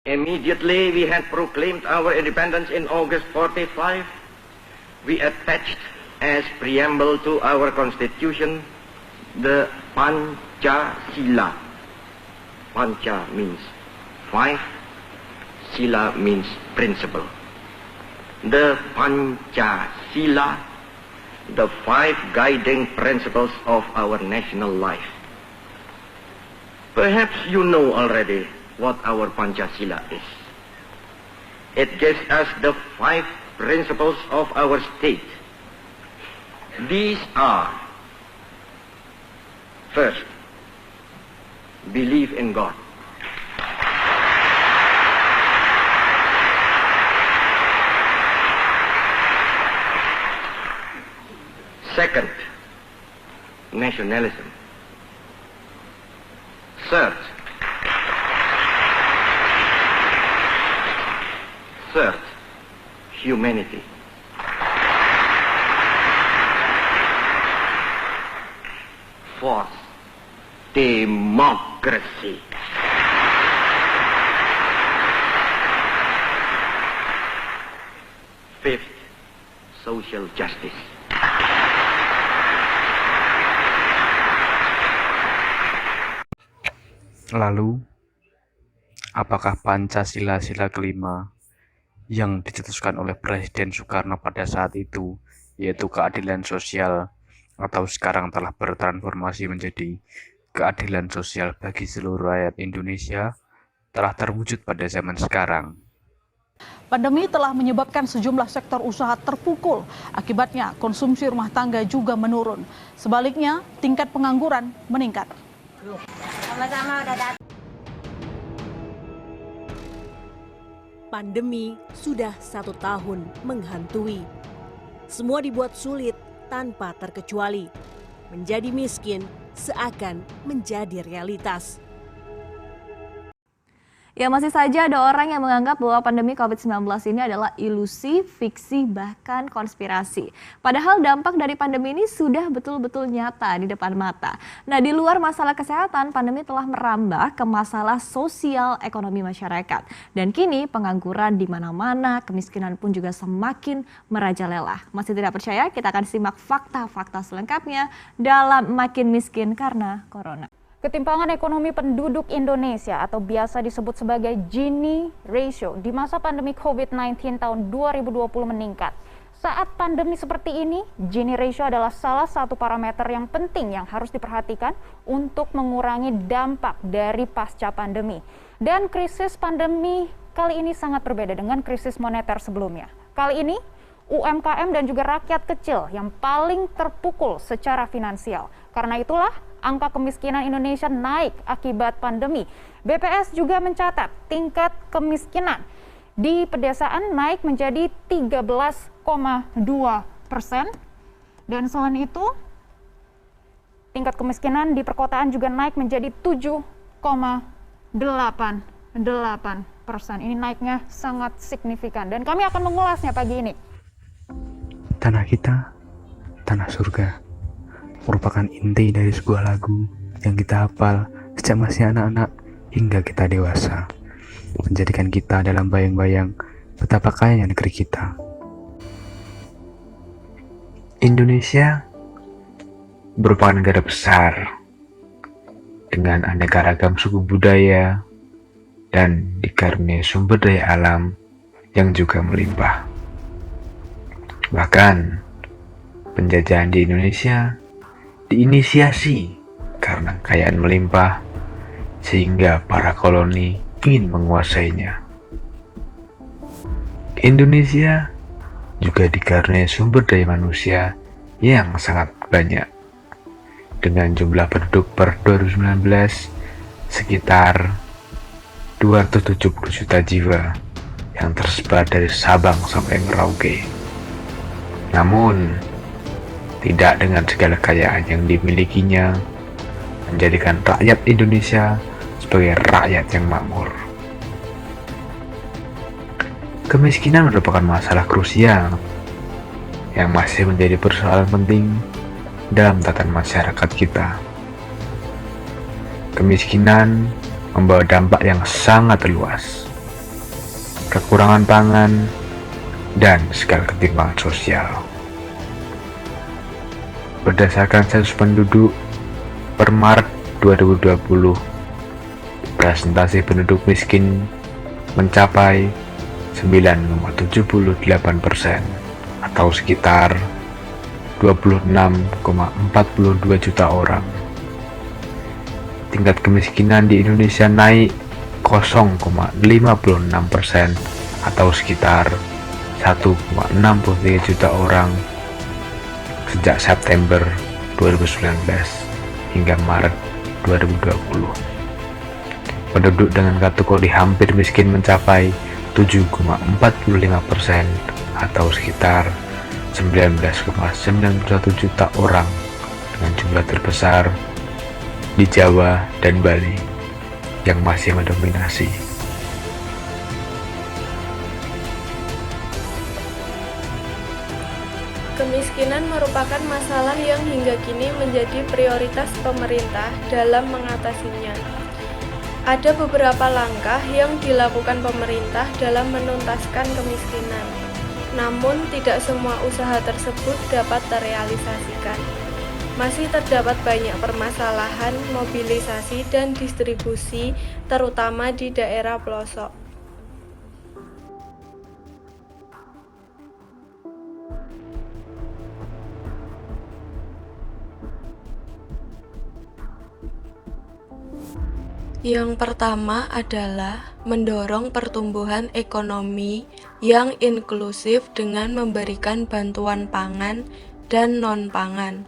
Immediately we had proclaimed our independence in August 45, we attached as preamble to our constitution the Pancasila. Panca means five, Sila means principle. The Pancasila, the five guiding principles of our national life. Perhaps you know already what our Pancasila is. It gives us the five principles of our state. These are: first, believe in God. Second, nationalism. Third, humanity. Fourth, democracy. Fifth, social justice. Lalu, apakah Pancasila sila kelima yang dicetuskan oleh Presiden Soekarno pada saat itu, yaitu keadilan sosial, atau sekarang telah bertransformasi menjadi keadilan sosial bagi seluruh rakyat Indonesia, telah terwujud pada zaman sekarang? Pandemi telah menyebabkan sejumlah sektor usaha terpukul. Akibatnya, konsumsi rumah tangga juga menurun. Sebaliknya, tingkat pengangguran meningkat. Sama-sama udah datang. Pandemi sudah 1 tahun menghantui. Semua dibuat sulit tanpa terkecuali. Menjadi miskin seakan menjadi realitas. Ya, masih saja ada orang yang menganggap bahwa pandemi COVID-19 ini adalah ilusi, fiksi, bahkan konspirasi. Padahal dampak dari pandemi ini sudah betul-betul nyata di depan mata. Nah, di luar masalah kesehatan, pandemi telah merambah ke masalah sosial ekonomi masyarakat. Dan kini pengangguran di mana-mana, kemiskinan pun juga semakin merajalela. Masih tidak percaya? Kita akan simak fakta-fakta selengkapnya dalam Makin Miskin Karena Corona. Ketimpangan ekonomi penduduk Indonesia atau biasa disebut sebagai Gini Ratio di masa pandemi COVID-19 tahun 2020 meningkat. Saat pandemi seperti ini, Gini Ratio adalah salah satu parameter yang penting yang harus diperhatikan untuk mengurangi dampak dari pasca pandemi. Dan krisis pandemi kali ini sangat berbeda dengan krisis moneter sebelumnya. Kali ini, UMKM dan juga rakyat kecil yang paling terpukul secara finansial. Karena itulah, angka kemiskinan Indonesia naik akibat pandemi. BPS juga mencatat tingkat kemiskinan di pedesaan naik menjadi 13,2%. Dan selain itu, tingkat kemiskinan di perkotaan juga naik menjadi 7,88%. Ini naiknya sangat signifikan. Dan kami akan mengulasnya pagi ini. Tanah kita, tanah surga, merupakan inti dari sebuah lagu yang kita hafal sejak masih anak-anak hingga kita dewasa, menjadikan kita dalam bayang-bayang betapa kayanya negeri kita. Indonesia merupakan negara besar dengan aneka ragam suku budaya dan dikaruniai sumber daya alam yang juga melimpah. Bahkan penjajahan di Indonesia diinisiasi karena kekayaan melimpah sehingga para koloni ingin menguasainya. Indonesia juga dikaruniai sumber daya manusia yang sangat banyak. Dengan jumlah penduduk per 2019 sekitar 270 juta jiwa yang tersebar dari Sabang sampai Merauke. Namun, tidak dengan segala kekayaan yang dimilikinya menjadikan rakyat Indonesia sebagai rakyat yang makmur. Kemiskinan merupakan masalah krusial yang masih menjadi persoalan penting dalam tatanan masyarakat kita. Kemiskinan membawa dampak yang sangat luas, kekurangan pangan, dan segala ketimpangan sosial. Berdasarkan sensus penduduk per Maret 2020, presentasi penduduk miskin mencapai 9,78% atau sekitar 26,42 juta orang. Tingkat kemiskinan di Indonesia naik 0,56% atau sekitar 1,63 juta orang sejak September 2019 hingga Maret 2020. Penduduk dengan kategori hampir miskin mencapai 7,45% atau sekitar 19,91 juta orang, dengan jumlah terbesar di Jawa dan Bali yang masih mendominasi. Kemiskinan merupakan masalah yang hingga kini menjadi prioritas pemerintah dalam mengatasinya. Ada beberapa langkah yang dilakukan pemerintah dalam menuntaskan kemiskinan, namun tidak semua usaha tersebut dapat terrealisasikan. Masih terdapat banyak permasalahan mobilisasi dan distribusi, terutama di daerah pelosok. Yang pertama adalah mendorong pertumbuhan ekonomi yang inklusif dengan memberikan bantuan pangan dan non-pangan,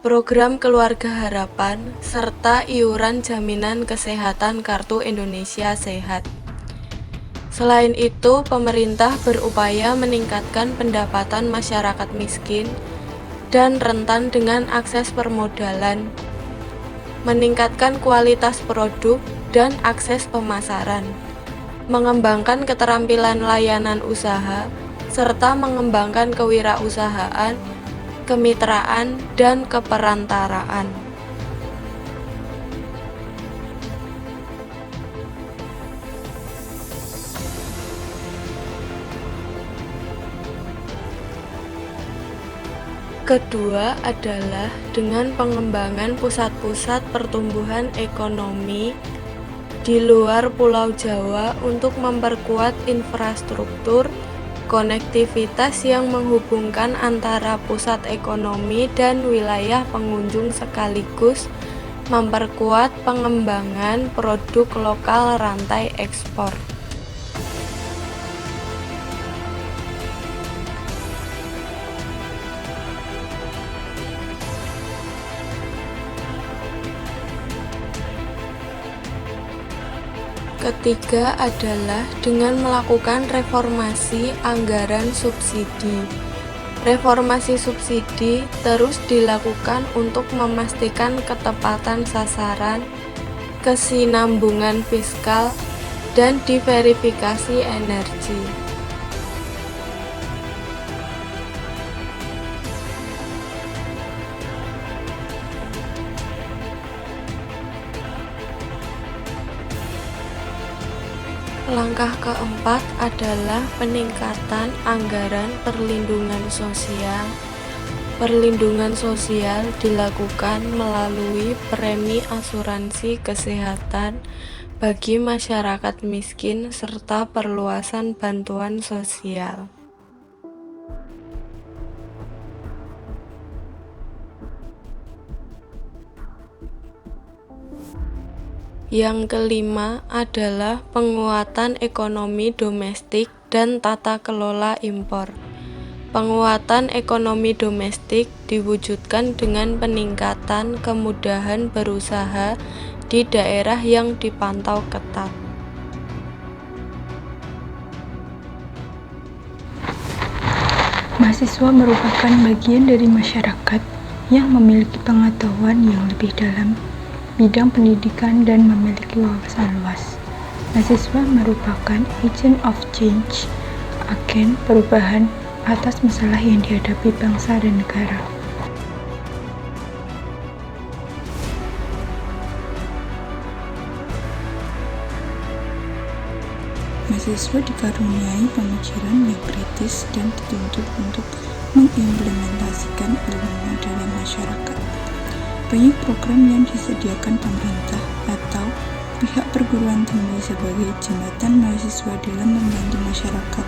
program keluarga harapan, serta iuran jaminan kesehatan Kartu Indonesia Sehat. Selain itu, pemerintah berupaya meningkatkan pendapatan masyarakat miskin dan rentan dengan akses permodalan, meningkatkan kualitas produk dan akses pemasaran, mengembangkan keterampilan layanan usaha, serta mengembangkan kewirausahaan, kemitraan, dan keperantaraan. Kedua adalah dengan pengembangan pusat-pusat pertumbuhan ekonomi di luar Pulau Jawa untuk memperkuat infrastruktur konektivitas yang menghubungkan antara pusat ekonomi dan wilayah pengunjung sekaligus memperkuat pengembangan produk lokal rantai ekspor. Ketiga adalah dengan melakukan reformasi anggaran subsidi. Reformasi subsidi terus dilakukan untuk memastikan ketepatan sasaran, kesinambungan fiskal, dan diverifikasi energi. Langkah keempat adalah peningkatan anggaran perlindungan sosial. Perlindungan sosial dilakukan melalui premi asuransi kesehatan bagi masyarakat miskin serta perluasan bantuan sosial. Yang kelima adalah penguatan ekonomi domestik dan tata kelola impor. Penguatan ekonomi domestik diwujudkan dengan peningkatan kemudahan berusaha di daerah yang dipantau ketat. Mahasiswa merupakan bagian dari masyarakat yang memiliki pengetahuan yang lebih dalam bidang pendidikan dan memiliki wawasan luas. Mahasiswa merupakan agent of change, agen perubahan atas masalah yang dihadapi bangsa dan negara. mahasiswa dikaruniai pemikiran yang kritis dan dituntut untuk mengimplementasikan ilmunya dalam masyarakat. Banyak program yang disediakan pemerintah atau pihak perguruan tinggi sebagai jembatan mahasiswa dalam membantu masyarakat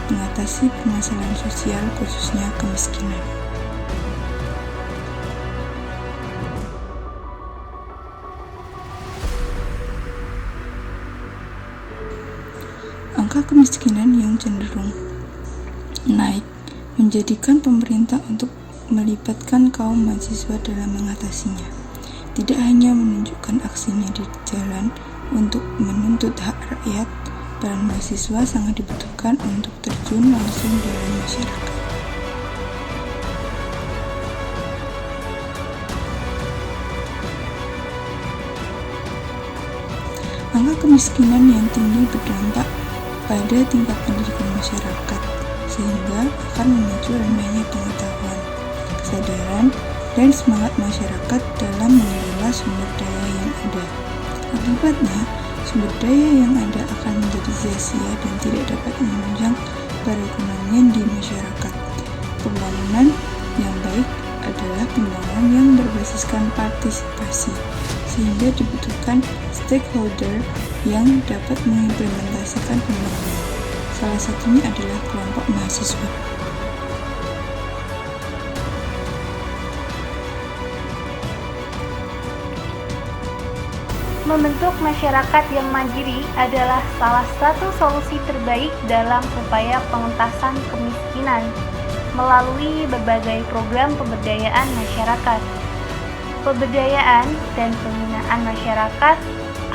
mengatasi permasalahan sosial, khususnya kemiskinan. Angka kemiskinan yang cenderung naik menjadikan pemerintah untuk melibatkan kaum mahasiswa dalam mengatasinya. Tidak hanya menunjukkan aksinya di jalan untuk menuntut hak rakyat, peran mahasiswa sangat dibutuhkan untuk terjun langsung dalam masyarakat. Angka kemiskinan yang tinggi berdampak pada tingkat pendidikan masyarakat, sehingga akan memicu rendahnya pengetahuan, kesadaran, dan semangat masyarakat dalam mengelola sumber daya yang ada. Akibatnya, sumber daya yang ada akan menjadi sia-sia dan tidak dapat menunjang perekonomian di masyarakat. Pembangunan yang baik adalah pembangunan yang berbasiskan partisipasi, sehingga dibutuhkan stakeholder yang dapat mengimplementasikan pembangunan. Salah satunya adalah kelompok mahasiswa. Membentuk masyarakat yang mandiri adalah salah satu solusi terbaik dalam upaya pengentasan kemiskinan melalui berbagai program pemberdayaan masyarakat. Pemberdayaan dan pembinaan masyarakat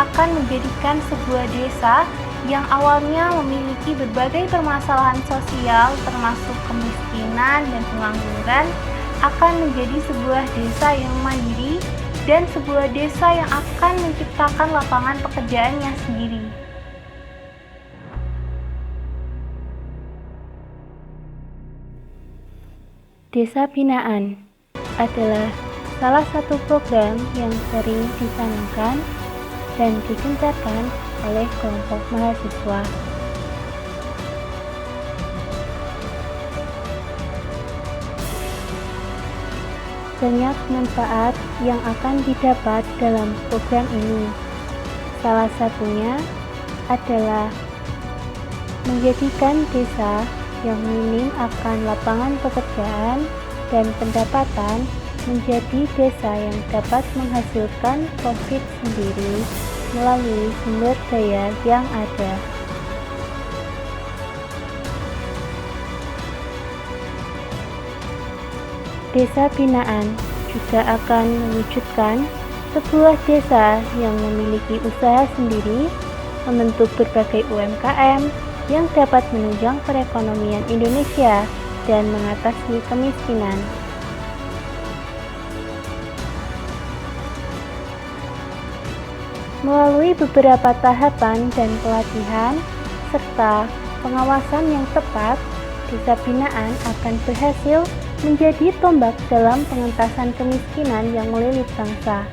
akan menjadikan sebuah desa yang awalnya memiliki berbagai permasalahan sosial termasuk kemiskinan dan pengangguran akan menjadi sebuah desa yang mandiri dan sebuah desa yang akan menciptakan lapangan pekerjaannya sendiri. Desa Binaan adalah salah satu program yang sering dicanangkan dan digencarkan oleh kelompok mahasiswa. Banyak manfaat yang akan didapat dalam program ini. Salah satunya adalah menjadikan desa yang minim akan lapangan pekerjaan dan pendapatan menjadi desa yang dapat menghasilkan profit sendiri melalui sumber daya yang ada. Desa binaan juga akan mewujudkan sebuah desa yang memiliki usaha sendiri, membentuk berbagai UMKM yang dapat menunjang perekonomian Indonesia dan mengatasi kemiskinan. Melalui beberapa tahapan dan pelatihan, serta pengawasan yang tepat, desa binaan akan berhasil menjadi tombak dalam pengentasan kemiskinan yang melilit bangsa.